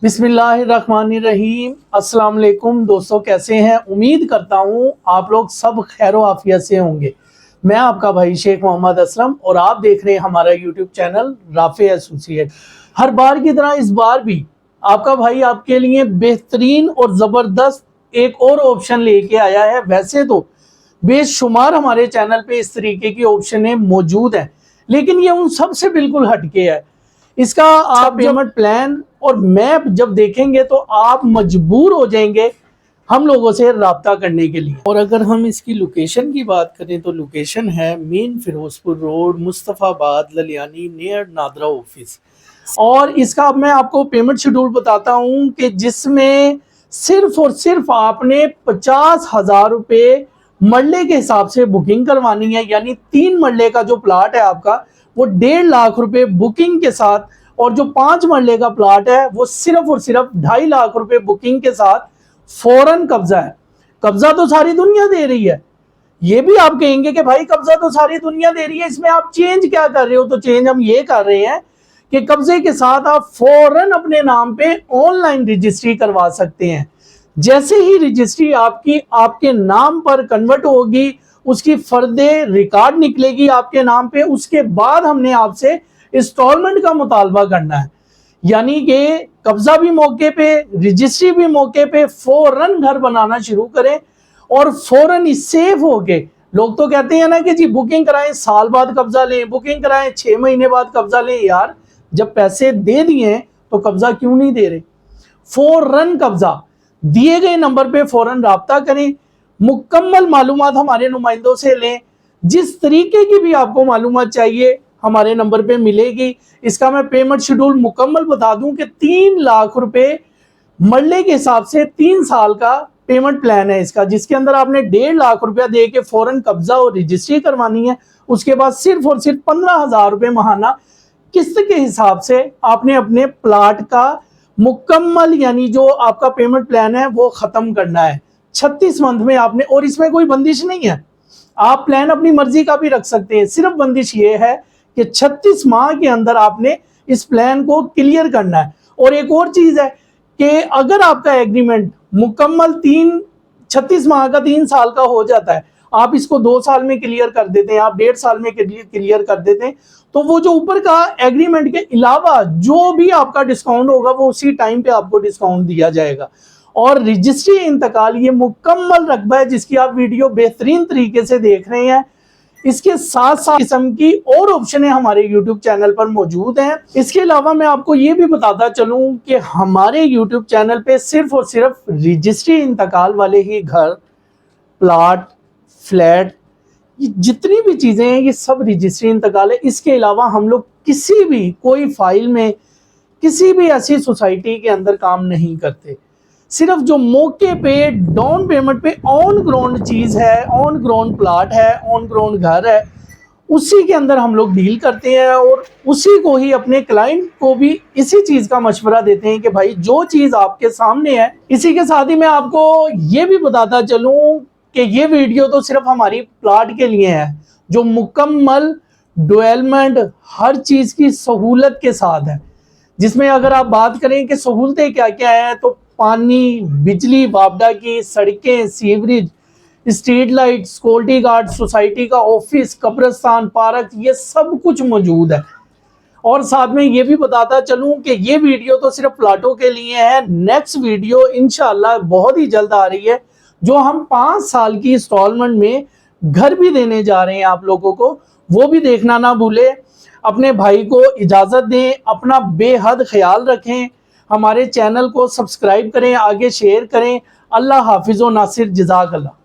بسم اللہ الرحمن الرحیم۔ السلام علیکم دوستوں، کیسے ہیں؟ امید کرتا ہوں آپ لوگ سب خیر و عافیت سے ہوں گے۔ میں آپ کا بھائی شیخ محمد اسلم اور آپ دیکھ رہے ہیں ہمارا یوٹیوب چینل رافع ایسوسی ایٹ۔ ہر بار کی طرح اس بار بھی آپ کا بھائی آپ کے لیے بہترین اور زبردست ایک اور آپشن لے کے آیا ہے۔ ویسے تو بے شمار ہمارے چینل پہ اس طریقے کی آپشنیں موجود ہیں، لیکن یہ ان سب سے بالکل ہٹ کے ہے۔ اس کا آپ پیمنٹ پلان اور میپ جب دیکھیں گے تو آپ مجبور ہو جائیں گے ہم لوگوں سے رابطہ کرنے کے لیے۔ اور اگر ہم اس کی لوکیشن کی بات کریں تو لوکیشن ہے مین فیروز پور روڈ، مصطفیٰ آباد، للیانی، نیئر نادرا آفس۔ اور اس کا اب میں آپ کو پیمنٹ شیڈول بتاتا ہوں کہ جس میں صرف اور صرف آپ نے 50,000 روپے مرلے کے حساب سے بکنگ کروانی ہے، یعنی 3 مرلے کا جو پلاٹ ہے آپ کا وہ 1.5 لاکھ روپے بکنگ کے ساتھ، اور جو 5 مرلے کا پلاٹ ہے وہ صرف اور صرف 2.5 لاکھ روپے بکنگ کے ساتھ فوراً قبضہ ہے۔ قبضہ تو ساری دنیا دے رہی ہے۔ یہ بھی آپ کہیں گے کہ بھائی قبضہ تو ساری دنیا دے رہی ہے، اس میں آپ چینج کیا کر رہے ہو؟ تو چینج ہم یہ کر رہے ہیں کہ قبضے کے ساتھ آپ فوراً اپنے نام پہ آن لائن رجسٹری کروا سکتے ہیں۔ جیسے ہی رجسٹری آپ کے نام پر کنورٹ ہوگی، اس کی فرد ریکارڈ نکلے گی آپ کے نام پہ، اس کے بعد ہم نے آپ سے انسٹالمنٹ کا مطالبہ کرنا ہے، یعنی کہ قبضہ بھی موقع پہ، رجسٹری بھی موقع پہ، فوراً گھر بنانا شروع کریں اور فوراً سیف ہو کے۔ لوگ تو کہتے ہیں نا کہ جی بکنگ کرائیں سال بعد قبضہ لیں، بکنگ کرائیں 6 مہینے بعد قبضہ لیں۔ یار جب پیسے دے دیے ہیں تو قبضہ کیوں نہیں دے رہے؟ فوراً قبضہ دیے گئے نمبر پہ فوراً رابطہ کریں، مکمل معلومات ہمارے نمائندوں سے لیں، جس طریقے کی بھی آپ کو معلومات چاہیے ہمارے نمبر پہ ملے گی۔ اس کا میں پیمنٹ شیڈول مکمل بتا دوں کہ 3 لاکھ روپے مرلے کے حساب سے 3 سال کا پیمنٹ پلان ہے اس کا، جس کے اندر آپ نے 1.5 لاکھ روپیہ دے کے فوراً قبضہ اور رجسٹری کروانی ہے۔ اس کے بعد صرف اور صرف 15,000 روپے ماہانہ قسط کے حساب سے آپ نے اپنے پلاٹ کا مکمل، یعنی جو آپ کا پیمنٹ پلان ہے وہ ختم کرنا ہے 36 منتھ میں آپ نے۔ اور اس میں کوئی بندش نہیں ہے، آپ پلان اپنی مرضی کا بھی رکھ سکتے ہیں، صرف بندش یہ ہے کہ 36 ماہ کے اندر آپ نے اس پلان کو کلیئر کرنا ہے۔ اور ایک اور چیز ہے کہ اگر آپ کا ایگریمنٹ مکمل 36 ماہ کا 3 سال کا ہو جاتا ہے، آپ اس کو 2 سال میں کلیئر کر دیتے ہیں، آپ 1.5 سال میں کلیئر کر دیتے ہیں، تو وہ جو اوپر کا ایگریمنٹ کے علاوہ جو بھی آپ کا ڈسکاؤنٹ ہوگا وہ اسی ٹائم پہ آپ کو ڈسکاؤنٹ دیا جائے گا۔ اور رجسٹری انتقال یہ مکمل رقبہ ہے جس کی آپ ویڈیو بہترین طریقے سے دیکھ رہے ہیں۔ اس کے ساتھ ساتھ قسم کی اور آپشنیں ہمارے یوٹیوب چینل پر موجود ہیں۔ اس کے علاوہ میں آپ کو یہ بھی بتاتا چلوں کہ ہمارے یوٹیوب چینل پہ صرف اور صرف رجسٹری انتقال والے ہی گھر، پلاٹ، فلیٹ، یہ جتنی بھی چیزیں ہیں یہ سب رجسٹری انتقال ہے۔ اس کے علاوہ ہم لوگ کسی بھی کوئی فائل میں کسی بھی ایسی سوسائٹی کے اندر کام نہیں کرتے۔ صرف جو موقع پہ ڈاؤن پیمنٹ پہ آن گراؤنڈ چیز ہے، آن گراؤنڈ پلاٹ ہے، آن گراؤنڈ گھر ہے، اسی کے اندر ہم لوگ ڈیل کرتے ہیں اور اسی کو ہی اپنے کلائنٹ کو بھی اسی چیز کا مشورہ دیتے ہیں کہ بھائی جو چیز آپ کے سامنے ہے۔ اسی کے ساتھ ہی میں آپ کو یہ بھی بتاتا چلوں کہ یہ ویڈیو تو صرف ہماری پلاٹ کے لیے ہے، جو مکمل ڈیولپمنٹ ہر چیز کی سہولت کے ساتھ ہے، جس میں اگر آپ بات کریں کہ سہولتیں کیا کیا ہیں تو پانی، بجلی، وابڈا کی، سڑکیں، sewerage, street light, security guard, society کا آفس، قبرستان، پارک، یہ سب کچھ موجود ہے۔ اور ساتھ میں یہ بھی بتاتا چلوں کہ یہ ویڈیو تو صرف پلاٹوں کے لیے ہے، نیکسٹ ویڈیو انشاءاللہ بہت ہی جلد آ رہی ہے، جو ہم 5 سال کی انسٹالمنٹ میں گھر بھی دینے جا رہے ہیں آپ لوگوں کو، وہ بھی دیکھنا نہ بھولے۔ اپنے بھائی کو اجازت دیں، اپنا بے حد خیال رکھیں، ہمارے چینل کو سبسکرائب کریں، آگے شیئر کریں۔ اللہ حافظ و ناصر، جزاک اللہ۔